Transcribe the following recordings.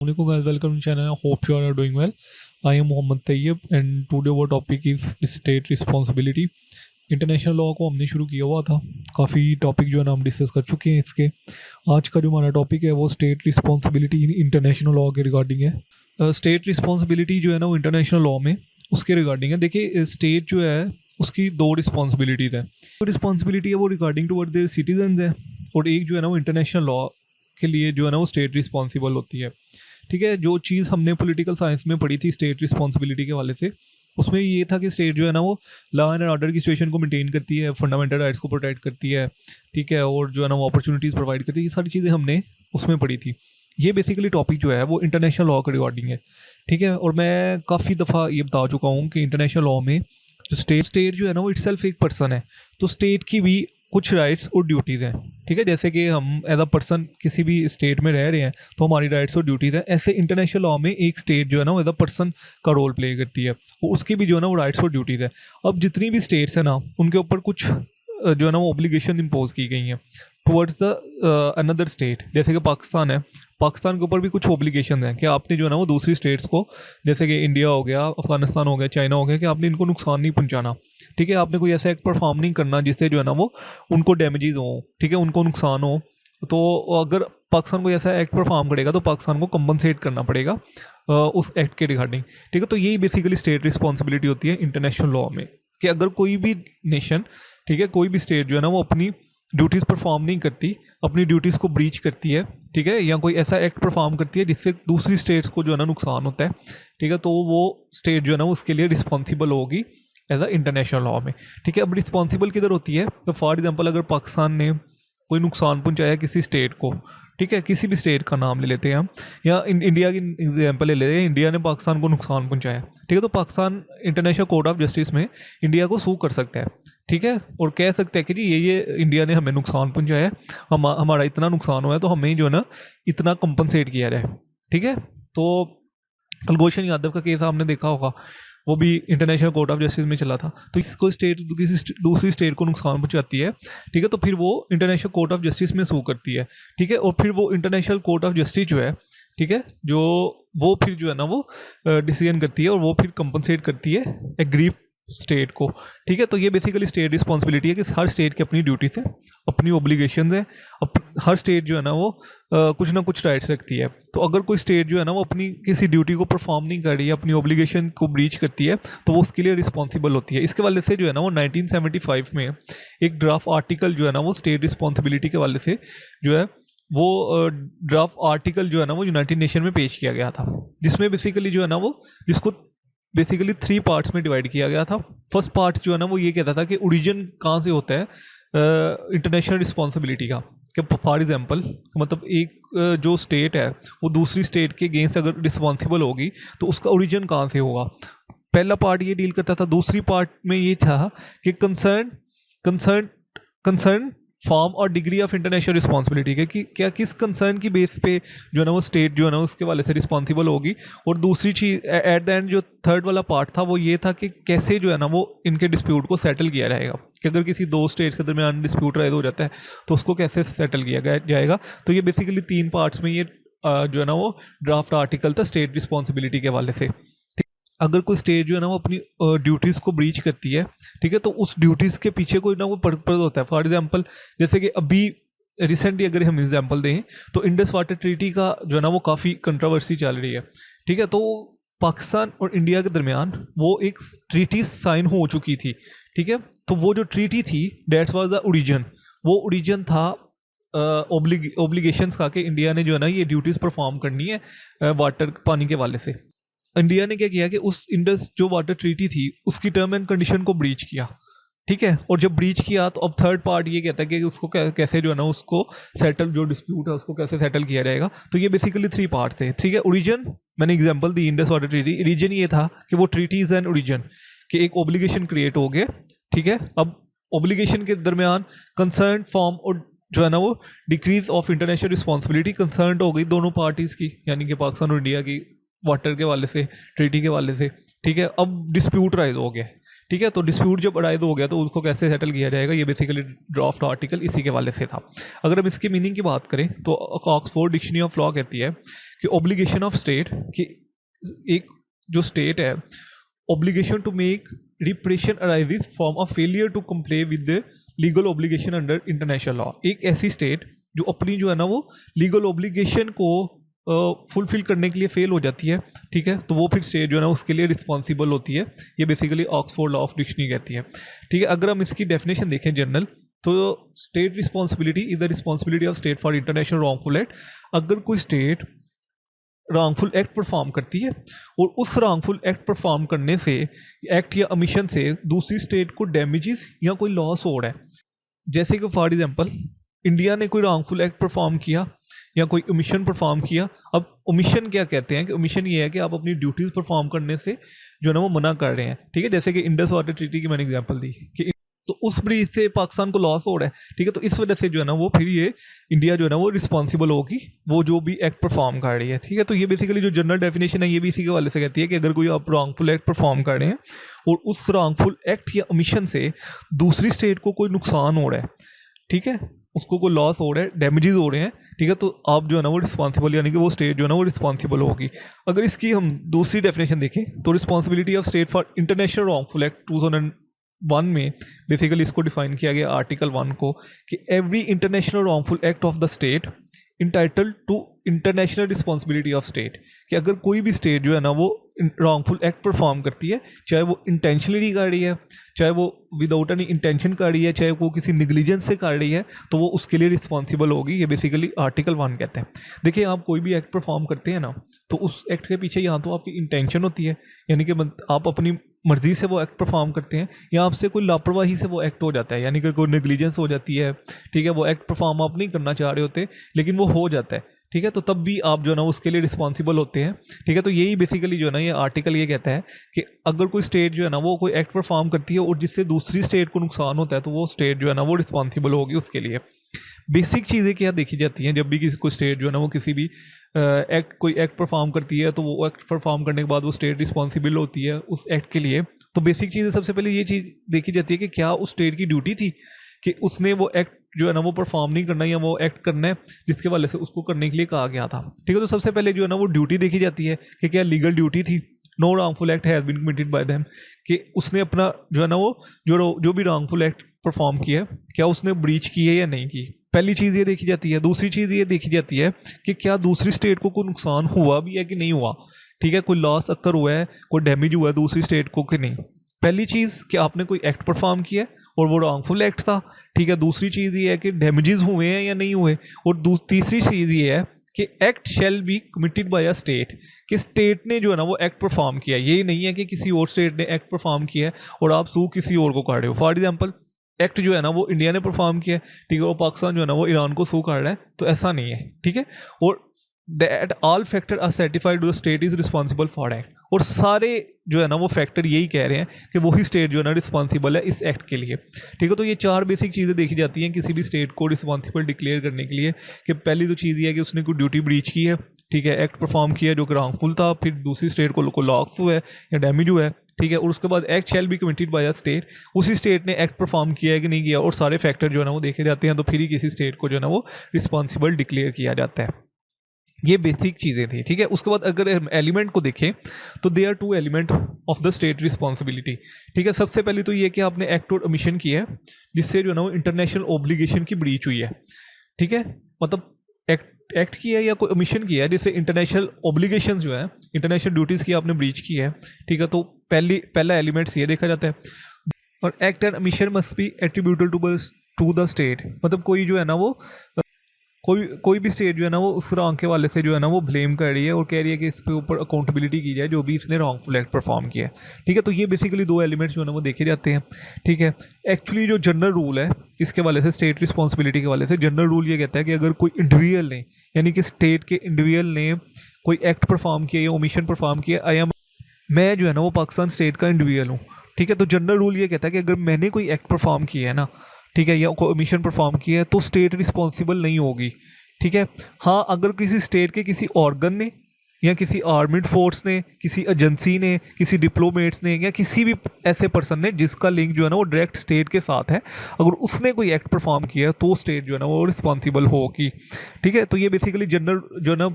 Assalamualaikum guys, welcome to channel. I hope you all are doing well. I am Mohammed Tayyib and today our topic is state responsibility. International law को हमने शुरू किया हुआ था, काफ़ी topic जो है ना हम डिस्कस कर चुके हैं इसके। आज का जो हमारा टॉपिक है वो state responsibility in international law के रिगार्डिंग है। स्टेट रिस्पॉन्सिबिलिटी जो है ना वो इंटरनेशनल लॉ में उसके रिगार्डिंग है। देखिए स्टेट जो है उसकी दो रिस्पॉन्सिबिलिटीज़ हैं। जो रिस्पॉन्सिबिलिटी है वो रिगार्डिंग टूवर्ड देयर सिटीजन्स है और एक जो है ना वो इंटरनेशनल लॉ के लिए जो है ना वो स्टेट रिस्पॉन्सिबल होती है। ठीक है, जो चीज़ हमने पॉलिटिकल साइंस में पढ़ी थी स्टेट रिस्पॉन्सिबिलिटी के वाले से, उसमें ये था कि स्टेट जो है ना वो लॉ एंड ऑर्डर की सिचुएशन को मेंटेन करती है, फंडामेंटल राइट्स को प्रोटेक्ट करती है, ठीक है, और जो है ना वो अपॉर्चुनिटीज़ प्रोवाइड करती है। ये सारी चीज़ें हमने उसमें पढ़ी थी। ये बेसिकली टॉपिक जो है वो इंटरनेशनल लॉ के रिगार्डिंग है। ठीक है, और मैं काफ़ी दफ़ा ये बता चुका हूँ कि इंटरनेशनल लॉ में जो स्टेट जो है ना वो इटसेल्फ एक पर्सन है, तो स्टेट की भी कुछ राइट्स और ड्यूटीज़ हैं। ठीक है, जैसे कि हम एज अ पर्सन किसी भी स्टेट में रह रहे हैं तो हमारी राइट्स और ड्यूटीज़ हैं। ऐसे इंटरनेशनल लॉ में एक स्टेट जो है ना वो एज अ पर्सन का रोल प्ले करती है, वो उसकी भी जो है ना वो राइट्स और ड्यूटीज़ है। अब जितनी भी स्टेट्स हैं ना उनके ऊपर कुछ जो है ना वो ऑब्लिगेशन इम्पोज की गई हैं टुवर्ड्स द अनदर स्टेट। जैसे कि पाकिस्तान है, पाकिस्तान के ऊपर भी कुछ ऑब्लिगेशन हैं कि आपने जो है ना वो दूसरी स्टेट्स को, जैसे कि इंडिया हो गया, अफगानिस्तान हो गया, चाइना हो गया, कि आपने इनको नुकसान नहीं पहुंचाना। ठीक है, आपने कोई ऐसा एक्ट परफॉर्म नहीं करना जिससे जो है ना वो उनको डैमेजेस हो, ठीक है, उनको नुकसान हो। तो अगर पाकिस्तान कोई ऐसा एक्ट परफॉर्म करेगा तो पाकिस्तान को कंपनसेट करना पड़ेगा उस एक्ट के रिगार्डिंग। ठीक है, तो यही बेसिकली स्टेट रिस्पॉन्सिबिलिटी होती है इंटरनेशनल लॉ में, कि अगर कोई भी नेशन, ठीक है, कोई भी स्टेट जो है ना वो अपनी ड्यूटीज़ परफॉर्म नहीं करती, अपनी ड्यूटीज़ को ब्रीच करती है, ठीक है, या कोई ऐसा एक्ट परफॉर्म करती है जिससे दूसरी स्टेट्स को जो है ना नुकसान होता है, ठीक है, तो वो स्टेट जो है ना उसके लिए रिस्पॉन्सिबल होगी एज अ इंटरनेशनल लॉ में। ठीक है, अब रिस्पॉन्सिबल किधर होती है? तो फॉर एग्जांपल अगर पाकिस्तान ने कोई नुकसान पहुंचाया किसी स्टेट को, ठीक है, किसी भी स्टेट का नाम ले लेते हैं हम, या इंडिया की एग्जांपल ले लेते हैं, इंडिया ने पाकिस्तान को नुकसान पहुंचाया, ठीक है, तो Pakistan international court of justice में इंडिया को सू कर सकता है। ठीक है, और कह सकते हैं कि जी ये इंडिया ने हमें नुकसान पहुंचाया है, हमारा इतना नुकसान हुआ है तो हमें जो है ना इतना कंपनसेट किया जाए। ठीक है, तो कुलभूषण यादव का केस आपने देखा होगा, वो भी इंटरनेशनल कोर्ट ऑफ जस्टिस में चला था। तो इसको स्टेट किसी दूसरी स्टेट को नुकसान पहुंचाती है, ठीक है, तो फिर वो इंटरनेशनल कोर्ट ऑफ जस्टिस में सू करती है। ठीक है, और फिर वो इंटरनेशनल कोर्ट ऑफ जस्टिस जो है, ठीक है, जो वो फिर जो है ना वो डिसीजन करती है और वो फिर कंपनसेट करती है एग्रीव स्टेट को। ठीक है, तो ये बेसिकली स्टेट रिस्पॉन्सिबिलिटी है कि हर स्टेट की अपनी ड्यूटीज है, अपनी ऑब्लिगेशन है, हर स्टेट जो है ना वो कुछ ना कुछ राइट्स रखती है। तो अगर कोई स्टेट जो है ना वो अपनी किसी ड्यूटी को परफॉर्म नहीं कर रही है, अपनी ऑब्लिगेशन को ब्रीच करती है, तो वो उसके लिए रिस्पॉन्सिबल होती है। इसके वाले से जो है ना वो 1975 में एक ड्राफ्ट आर्टिकल जो है ना वो स्टेट रिस्पॉन्सिबिलिटी के वाले से जो है वो ड्राफ्ट आर्टिकल जो है ना वो यूनाइटेड नेशन में पेश किया गया था, जिसमें बेसिकली जो है ना वो जिसको बेसिकली 3 पार्ट्स में डिवाइड किया गया था। फर्स्ट पार्ट जो है ना वो ये कहता था कि ओरिजिन कहाँ से होता है इंटरनेशनल रिस्पॉन्सिबिलिटी का, कि फॉर एग्जांपल मतलब एक जो स्टेट है वो दूसरी स्टेट के अगेंस्ट अगर रिस्पॉन्सिबल होगी तो उसका ओरिजिन कहाँ से होगा। पहला पार्ट ये डील करता था। दूसरी पार्ट में ये था कि कंसर्न कंसर्न कंसर्न फॉर्म और डिग्री ऑफ इंटरनेशनल रिस्पॉन्सिबिलिटी के, कि क्या किस कंसर्न की बेस पे जो है ना वो स्टेट जो है ना उसके वाले से रिस्पॉन्सिबल होगी। और दूसरी चीज़ एट द एंड जो थर्ड वाला पार्ट था वो ये था कि कैसे जो है ना वो इनके डिस्प्यूट को सेटल किया जाएगा, कि अगर किसी दो स्टेट्स के दरमियान डिस्प्यूट राइज हो जाता है तो उसको कैसे सेटल किया जाएगा। तो ये बेसिकली 3 पार्ट्स में ये जो है ना वो ड्राफ्ट आर्टिकल था स्टेट रिस्पॉन्सिबिलिटी के वाले से। अगर कोई स्टेट जो है ना वो अपनी ड्यूटीज़ को ब्रीच करती है, ठीक है, तो उस ड्यूटीज़ के पीछे कोई ना कोई पर्पज होता है। फॉर एग्जांपल जैसे कि अभी रिसेंटली अगर हम एग्जांपल दें तो इंडस वाटर ट्रीटी का जो है ना वो काफ़ी कंट्रोवर्सी चल रही है। ठीक है, तो पाकिस्तान और इंडिया के दरमियान वो एक ट्रीटी साइन हो चुकी थी। ठीक है, तो वो जो ट्रीटी थी दैट्स वाज द ओरिजिन, वो ओरिजिन था ऑब्लिगेशंस का, कि इंडिया ने जो है ना ये ड्यूटीज़ परफॉर्म करनी है वाटर पानी के वाले से। इंडिया ने क्या किया कि उस इंडस जो वाटर ट्रीटी थी उसकी टर्म एंड कंडीशन को ब्रीच किया। ठीक है, और जब ब्रीच किया तो अब थर्ड पार्ट ये कहता है कि उसको कैसे जो है ना उसको सेटल, जो डिस्प्यूट है उसको कैसे सेटल किया जाएगा। तो ये बेसिकली 3 पार्ट थे। ठीक है, ओरिजिन मैंने एग्जांपल दी इंडस वाटर ट्रीटी। रीजन ये था कि वो ट्रीटी इज एन ओरिजिन, कि एक ऑब्लिगेशन क्रिएट हो गया। ठीक है, अब ऑब्लिगेशन के दरमियान कंसर्न फॉर्म और जो है ना वो decrease of international responsibility concern हो गई दोनों पार्टीज़ की, यानी कि पाकिस्तान और इंडिया की, वाटर के वाले से, ट्रीटी के वाले से। ठीक है, अब डिस्प्यूट राइज हो गया। ठीक है, तो डिस्प्यूट जब राइज हो गया तो उसको कैसे सेटल किया जाएगा, ये बेसिकली ड्राफ्ट आर्टिकल इसी के वाले से था। अगर हम इसकी मीनिंग की बात करें तो ऑक्सफोर्ड डिक्शनरी ऑफ लॉ कहती है कि ऑब्लिगेशन ऑफ स्टेट, कि एक जो स्टेट है, obligation to make reparation arises from a failure to comply with the legal obligation under international law. एक ऐसी स्टेट जो अपनी जो है ना वो लीगल ऑब्लिगेशन को फुलफिल करने के लिए फेल हो जाती है, ठीक है, तो वो फिर स्टेट जो है ना उसके लिए रिस्पॉन्सिबल होती है। ये basically Oxford law of dictionary कहती है, ठीक है। अगर हम इसकी डेफिनेशन देखें जनरल, तो state responsibility is the responsibility of state for international wrongful act. अगर कोई स्टेट रॉन्गफुल एक्ट परफॉर्म करती है और उस रॉन्गफुल एक्ट परफॉर्म करने से, एक्ट या अमिशन से दूसरी स्टेट को डैमेजेस या कोई लॉस हो रहा है, जैसे कि फॉर एग्जांपल इंडिया ने कोई रॉन्गफुल एक्ट परफॉर्म किया या कोई ओमिशन परफॉर्म किया। अब ओमिशन क्या कहते हैं कि ओमिशन ये है कि आप अपनी ड्यूटीज़ परफॉर्म करने से जो है ना वो मना कर रहे हैं, ठीक है, जैसे कि इंडस वाटर ट्रीटी की मैंने एग्जांपल दी कि तो उस ब्रीच से पाकिस्तान को लॉस हो रहा है, ठीक है, तो इस वजह से जो है ना वो फिर ये इंडिया जो है ना वो रिस्पॉन्सिबल होगी, वो जो भी एक्ट परफॉर्म कर रही है, ठीक है। तो ये बेसिकली जो जनरल डेफिनेशन है ये भी इसी के वाले से कहती है कि अगर कोई आप रॉन्गफुल एक्ट परफॉर्म कर रहे हैं और उस रॉन्गफुल एक्ट या ओमिशन से दूसरी स्टेट को कोई नुकसान हो रहा है, ठीक है, उसको कोई लॉस हो रहा है, डैमेजेस हो रहे हैं, ठीक है, तो आप जो है ना वो रिस्पॉन्सिबल, यानी कि वो स्टेट जो है ना वो रिस्पॉन्सिबल होगी। अगर इसकी हम दूसरी डेफिनेशन देखें तो responsibility of state for international wrongful act 2001 में बेसिकली इसको डिफाइन किया गया आर्टिकल 1 को कि every international wrongful act of the state entitled to international responsibility of state, कि अगर कोई भी स्टेट जो है ना वो रॉन्गफुल एक्ट परफॉर्म करती है, चाहे वो इंटेंशनली कर रही है, चाहे वो विदाउट एनी इंटेंशन कर रही है, चाहे वो किसी निगलिजेंस से कर रही है, तो वो उसके लिए रिस्पॉन्सिबल होगी। ये बेसिकली आर्टिकल 1 कहते हैं। देखिए, आप कोई भी एक्ट परफॉर्म करते हैं ना, तो उस एक्ट के पीछे या तो आपकी इंटेंशन होती है, यानी कि आप अपनी मर्जी से वो एक्ट परफॉर्म करते हैं, या आपसे कोई लापरवाही से वो एक्ट हो जाता है, यानी कि कोई नेग्लिजेंस हो जाती है, ठीक है, वो एक्ट परफॉर्म आप नहीं करना चाह रहे होते लेकिन वो हो जाता है, ठीक है, तो तब भी आप जो है ना उसके लिए रिस्पॉन्सिबल होते हैं, ठीक है। तो यही बेसिकली जो है ना ये आर्टिकल ये कहता है कि अगर कोई स्टेट जो है ना वो कोई एक्ट परफॉर्म करती है और जिससे दूसरी स्टेट को नुकसान होता है, तो वो स्टेट जो है ना वो रिस्पॉन्सिबल होगी उसके लिए। बेसिक चीज़ें क्या देखी जाती हैं जब भी किसी को स्टेट जो है ना वो किसी भी कोई एक्ट परफॉर्म करती है, तो वो एक्ट परफॉर्म करने के बाद वो स्टेट रिस्पॉन्सिबल होती है उस एक्ट के लिए। तो बेसिक चीज़ें सबसे पहले ये चीज़ देखी जाती है कि क्या उस स्टेट की ड्यूटी थी कि उसने वो एक्ट जो है ना वो परफॉर्म नहीं करना, या वो एक्ट करना है जिसके वाले से उसको करने के लिए कहा गया था, ठीक है। तो सबसे पहले जो है ना वो ड्यूटी देखी जाती है कि क्या लीगल ड्यूटी थी, no wrongful act has been committed by them, कि उसने अपना जो है ना वो जो भी रॉन्गफुल एक्ट परफॉर्म किया है क्या उसने ब्रीच की है या नहीं की, पहली चीज़ ये देखी जाती है। दूसरी चीज़ ये देखी जाती है कि क्या दूसरी स्टेट को कोई नुकसान हुआ भी है कि नहीं हुआ, ठीक है, कोई लॉस अक्कर हुआ है, कोई डैमेज हुआ है दूसरी स्टेट को कि नहीं। पहली चीज़ कि आपने कोई एक्ट परफॉर्म किया है और वो रॉन्गफुल एक्ट था, ठीक है। दूसरी चीज़ ये है कि डैमेजेस हुए हैं या नहीं हुए, और तीसरी चीज़ ये है कि act shall be committed by a state, कि स्टेट ने जो है ना वो एक्ट परफॉर्म किया, ये नहीं है कि किसी और स्टेट ने एक्ट परफॉर्म किया है और आप सू किसी और को कर रहे हो। फॉर एग्जाम्पल एक्ट जो है ना वो इंडिया ने परफॉर्म किया है, ठीक है, और पाकिस्तान जो है ना वो ईरान को सू कर रहा है, तो ऐसा नहीं है, ठीक है। और that all factor are certified the state is responsible for act, और सारे जो है ना वो फैक्टर यही कह रहे हैं कि वही स्टेट जो है ना रिस्पॉन्सिबल है इस एक्ट के लिए, ठीक है। तो ये चार बेसिक चीज़ें देखी जाती हैं किसी भी स्टेट को रिस्पॉन्सिबल डिक्लेयर करने के लिए, कि पहली तो चीज़ ये है कि उसने कोई ड्यूटी ब्रीच की है, ठीक है, एक्ट परफॉर्म किया जो कि रॉन्गफुल था, फिर दूसरी स्टेट को लॉस हुआ है या डैमेज हुआ है, ठीक है, और उसके बाद act shall be committed by a state, उसी स्टेट ने एक्ट परफॉर्म किया है कि नहीं किया, और सारे फैक्टर जो है ना वो देखे जाते हैं, तो फिर ही किसी स्टेट को जो है ना वो रिस्पॉन्सिबल डिक्लेयर किया जाता है। ये बेसिक चीज़ें थी, ठीक है। उसके बाद अगर हम एलिमेंट को देखें तो they are two element of the state responsibility, ठीक है। सबसे पहले तो ये कि आपने एक्ट और ओमिशन किया है जिससे जो है ना वो इंटरनेशनल ऑब्लिगेशन की ब्रीच हुई है, ठीक है, मतलब एक्ट किया है या कोई ओमिशन किया है जिससे इंटरनेशनल ऑब्लिगेशन जो है, इंटरनेशनल ड्यूटीज़ की आपने ब्रीच की है, ठीक है। तो पहला एलिमेंट्स ये देखा जाता है। और act and omission must be attributed to the state, मतलब कोई जो है ना वो कोई भी स्टेट जो है ना वो उस रॉन्ग के वाले से जो है ना वो ब्लेम कर रही है और कह रही है कि इसके ऊपर अकाउंटेबिलिटी की जाए जो भी इसने रॉन्गफुल एक्ट परफॉर्म किया है, ठीक है। तो ये बेसिकली दो एलिमेंट्स जो है ना वो देखे जाते हैं, ठीक है। एक्चुअली जो जनरल रूल है इसके वाले से, स्टेट रिस्पॉन्सिबिलिटी के वाले से, जनरल रूल ये कहता है कि अगर कोई इंडिविजुअल ने, यानी कि स्टेट के इंडिविजुअल ने कोई एक्ट परफॉर्म किया या ओमिशन परफॉर्म किया, मैं जो है ना वो पाकिस्तान स्टेट का इंडिविजुअल हूँ, ठीक है, तो जनरल रूल ये कहता है कि अगर मैंने कोई एक्ट परफॉर्म किया है ना, ठीक है, या कोई ओमिशन परफॉर्म किया है, तो स्टेट रिस्पॉन्सिबल नहीं होगी, ठीक है। हाँ, अगर किसी स्टेट के किसी ऑर्गन ने या किसी आर्मिड फोर्स ने, किसी एजेंसी ने, किसी डिप्लोमेट्स ने, या किसी भी ऐसे पर्सन ने जिसका लिंक जो है ना वो डायरेक्ट स्टेट के साथ है, अगर उसने कोई एक्ट परफॉर्म किया है तो स्टेट जो है ना वो रिस्पॉन्सिबल होगी। ठीक है, तो ये बेसिकली जनरल जो है ना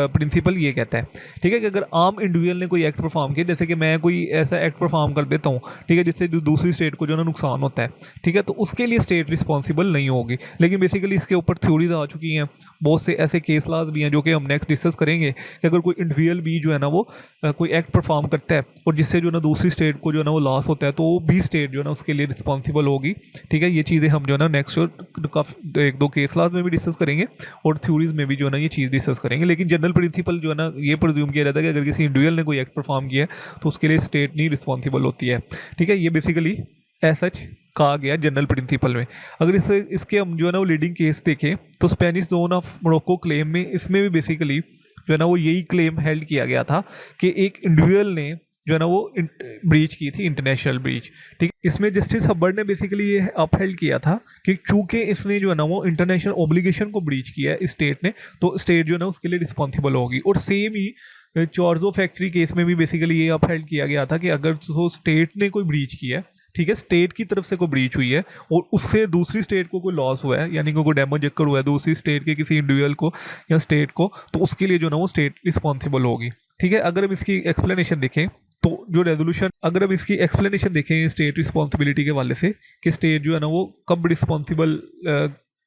प्रिंसिपल ये कहता है। ठीक है, कि अगर आम इंडिविजुअल ने कोई एक्ट परफॉर्म किया, जैसे कि मैं कोई ऐसा एक्ट परफॉर्म कर देता हूँ, ठीक है, जिससे जो दूसरी स्टेट को जो है ना नुकसान होता है, ठीक है, तो उसके लिए स्टेट रिस्पॉन्सिबल नहीं होगी। लेकिन बेसिकली इसके ऊपर थ्योरीज आ चुकी हैं, बहुत से ऐसे केस लॉज भी हैं जो कि हम नेक्स्ट डिस्कस करेंगे, कि अगर कोई इंडिविजुअल भी जो है ना वो कोई एक्ट परफॉर्म करता है और जिससे जो है ना दूसरी स्टेट को जो है ना वो लॉस होता है, तो वो भी स्टेट जो है ना उसके लिए रिस्पॉन्सिबल होगी। ठीक है, ये चीज़ें हम जो है ना नेक्स्ट काफ़ी एक दो केस लॉज में भी डिस्कस करेंगे और थ्योरीज में भी जो है ना ये चीज़ डिस्कस करेंगे। लेकिन जनरल प्रिंसिपल जो है ना ये प्रिज्यूम किया जाता है कि अगर किसी इंडिविजुअल ने कोई एक्ट परफॉर्म किया है तो उसके लिए स्टेट नहीं रिस्पॉन्सिबल होती है। ठीक है, ये बेसिकली सच कहा गया जनरल प्रिंसिपल में। अगर इसके हम जो है ना वो लीडिंग केस देखें तो Spanish zone of Morocco claim में, इसमें भी बेसिकली जो है ना वो यही क्लेम हेल्ड किया गया था कि एक इंडिविजुअल ने जो है ना वो ब्रीच की थी, इंटरनेशनल ब्रीच। ठीक, इसमें जस्टिस हब्बर्ड ने बेसिकली ये अपहेल्ड किया था कि चूंकि इसने जो है ना वो इंटरनेशनल ऑब्लिगेशन को ब्रीच किया है स्टेट ने, तो स्टेट जो है ना उसके लिए रिस्पॉन्सिबल होगी। और सेम ही चॉर्जो फैक्ट्री केस में भी बेसिकली ये अपहेल्ड किया गया था कि अगर तो स्टेट ने कोई ब्रीच किया है, ठीक है, स्टेट की तरफ से कोई ब्रीच हुई है और उससे दूसरी स्टेट को कोई लॉस हुआ है, यानी कि कोई डैमेज अकर हुआ है दूसरी स्टेट के किसी इंडिविजुअल को या स्टेट को, तो उसके लिए जो ना वो स्टेट रिस्पॉन्सिबल होगी। ठीक है, अगर हम इसकी एक्सप्लेनेशन देखें तो जो रेजोल्यूशन, अगर हम इसकी एक्सप्लेनेशन देखें स्टेट रिस्पॉन्सिबिलिटी के वाले से कि स्टेट जो है ना वो कब रिस्पॉन्सिबल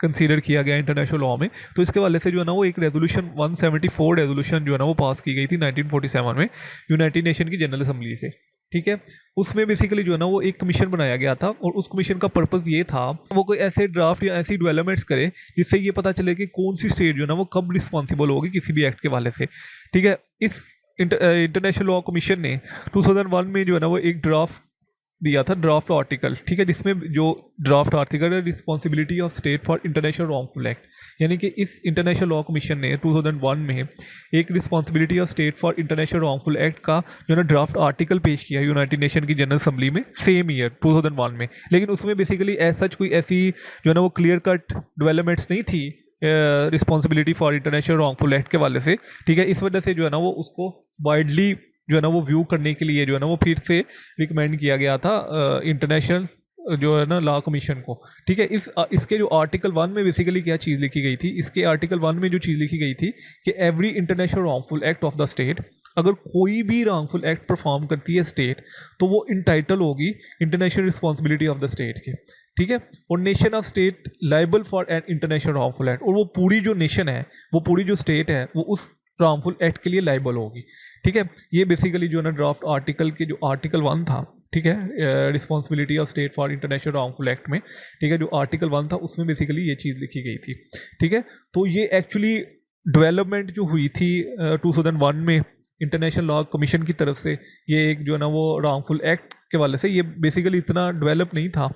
कंसीडर किया गया इंटरनेशनल लॉ में, तो इसके वाले से जो है ना वो एक रेजोल्यूशन 174 रेजोल्यूशन जो है ना वो पास की गई थी 1947 में यूनाइटेड नेशन की जनरल असेंबली से। ठीक है, उसमें बेसिकली जो है ना वो एक कमीशन बनाया गया था और उस कमीशन का पर्पस ये था वो कोई ऐसे ड्राफ्ट या ऐसी डेवलपमेंट्स करे जिससे ये पता चले कि कौन सी स्टेट जो है ना वो कब रिस्पॉन्सिबल होगी किसी भी एक्ट के वाले से। ठीक है, इस इंटरनेशनल लॉ कमीशन ने 2001 में जो है ना वो एक ड्राफ्ट दिया था, ड्राफ्ट आर्टिकल। ठीक है, जिसमें जो ड्राफ्ट आर्टिकल है responsibility of state for international wrongful act, यानी कि इस इंटरनेशनल लॉ कमीशन ने 2001 में एक responsibility of state for international wrongful act का जो है ना ड्राफ्ट आर्टिकल पेश किया यूनाइटेड नेशन की जनरल असेंबली में सेम ईयर 2001 में। लेकिन उसमें बेसिकली सच कोई ऐसी जो है ना वो क्लियर कट डेवलपमेंट्स नहीं थी responsibility for international wrongful act के वाले से। ठीक है, इस वजह से जो है ना वो उसको वाइडली जो है ना वो व्यू करने के लिए जो है ना वो फिर से रिकमेंड किया गया था इंटरनेशनल जो है ना लॉ कमीशन को। ठीक है, इसके जो आर्टिकल 1 में बेसिकली क्या चीज़ लिखी गई थी, इसके आर्टिकल 1 में जो चीज़ लिखी गई थी कि every international wrongful act of the state, अगर कोई भी रॉन्गफुल एक्ट परफॉर्म करती है स्टेट तो वो इंटाइटल होगी international responsibility of the state के। ठीक है, और nation of state liable for an international wrongful act, और वो पूरी जो नेशन है, वो पूरी जो स्टेट है, वो उस रॉन्गफुल एक्ट के लिए लाइबल होगी। ठीक है, ये बेसिकली जो है ना ड्राफ्ट आर्टिकल के जो आर्टिकल 1 था, ठीक है, responsibility of state for international wrongful act में, ठीक है, जो आर्टिकल 1 था उसमें बेसिकली ये चीज़ लिखी गई थी। ठीक है, तो ये एक्चुअली डेवलपमेंट जो हुई थी 2001 में इंटरनेशनल लॉ कमीशन की तरफ से, ये एक जो है ना वो रॉन्गफुल एक्ट के वाले से, ये बेसिकली इतना डेवलप नहीं था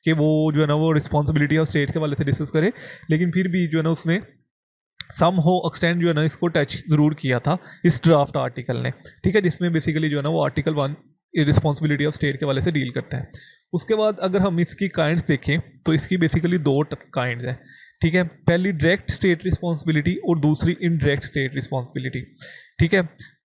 कि वो जो है ना वो रिस्पॉन्सिबिलिटी ऑफ स्टेट के वाले से डिस्कस करे, लेकिन फिर भी जो है ना उसने सम हो एक्सटेंड जो है ना इसको टच ज़रूर किया था इस ड्राफ्ट आर्टिकल ने। ठीक है, जिसमें बेसिकली जो है ना वो आर्टिकल 1 रिस्पॉन्सिबिलिटी ऑफ स्टेट के वाले से डील करता है। उसके बाद अगर हम इसकी काइंड्स देखें तो इसकी बेसिकली दो काइंड्स हैं। ठीक है, पहली डायरेक्ट स्टेट रिस्पॉन्सिबिलिटी और दूसरी इनडायरेक्ट स्टेट रिस्पॉन्सिबिलिटी। ठीक है,